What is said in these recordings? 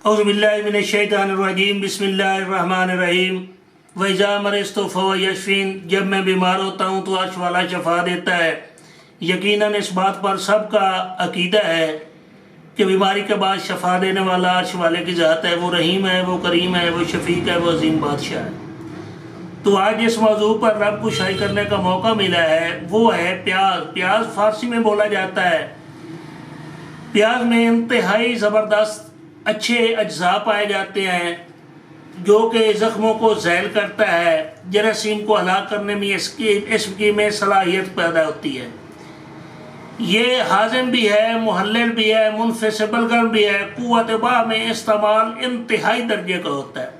اعوذ باللہ من الشیطان الرجیم بسم اللہ الرحمن الرحیم وَإِذَا مَرِضْتُ فَهُوَ يَشْفِينِ جب میں بیمار ہوتا ہوں تو عرش والا شفا دیتا ہے۔ یقیناً اس بات پر سب کا عقیدہ ہے کہ بیماری کے بعد شفا دینے والا عرش والے کی ذات ہے، وہ رحیم ہے، وہ کریم ہے، وہ شفیق ہے، وہ عظیم بادشاہ ہے۔ تو آج اس موضوع پر رب کو شائع کرنے کا موقع ملا ہے، وہ ہے پیاز۔ پیاز فارسی میں بولا جاتا ہے۔ پیاز میں انتہائی زبردست اچھے اجزاء پائے جاتے ہیں جو کہ زخموں کو ذیل کرتا ہے، جراثیم کو ہلاک کرنے میں اس کی میں صلاحیت پیدا ہوتی ہے۔ یہ ہاضم بھی ہے، محلل بھی ہے، منفع بلغم بھی ہے، قوت باہ میں استعمال انتہائی درجے کا ہوتا ہے۔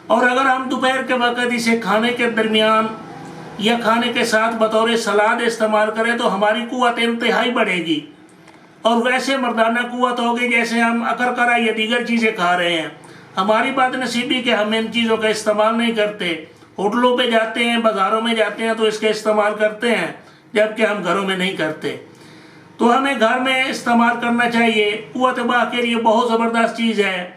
اور اگر ہم دوپہر کے وقت اسے کھانے کے درمیان یا کھانے کے ساتھ بطور سلاد استعمال کریں تو ہماری قوت انتہائی بڑھے گی اور ویسے مردانہ قوت ہوگی جیسے ہم اکرکرا یا دیگر چیزیں کھا رہے ہیں۔ ہماری بات نصیبی کہ ہم ان چیزوں کا استعمال نہیں کرتے، ہوٹلوں پہ جاتے ہیں، بازاروں میں جاتے ہیں تو اس کا استعمال کرتے ہیں جبکہ ہم گھروں میں نہیں کرتے۔ تو ہمیں گھر میں استعمال کرنا چاہیے، قوت باہ کے لیے بہت زبردست چیز ہے۔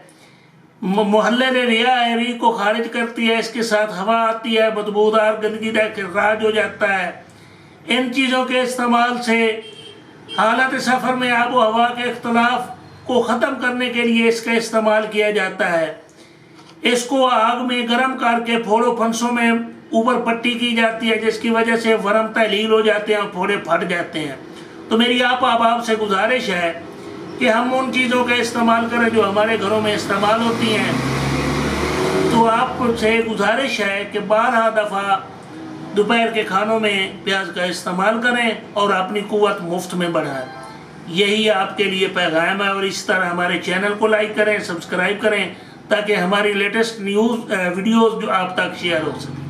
محلل ریاء ہے، ری کو خارج کرتی ہے، اس کے ساتھ ہوا آتی ہے، بدبودار گندگی راج ہو جاتا ہے۔ ان چیزوں کے استعمال سے حالت سفر میں آب و ہوا کے اختلاف کو ختم کرنے کے لیے اس کا استعمال کیا جاتا ہے۔ اس کو آگ میں گرم کر کے پھوڑوں پھنسوں میں اوپر پٹی کی جاتی ہے جس کی وجہ سے ورم تحلیل ہو جاتے ہیں اور پھوڑے پھٹ جاتے ہیں۔ تو میری آپ احباب سے گزارش ہے کہ ہم ان چیزوں کا استعمال کریں جو ہمارے گھروں میں استعمال ہوتی ہیں۔ تو آپ سے گزارش ہے کہ 12 دفعہ دوپہر کے کھانوں میں پیاز کا استعمال کریں اور اپنی قوت مفت میں بڑھائیں۔ یہی آپ کے لیے پیغام ہے، اور اس طرح ہمارے چینل کو لائک کریں، سبسکرائب کریں تاکہ ہماری لیٹسٹ ویڈیوز جو آپ تک شیئر ہو سکیں۔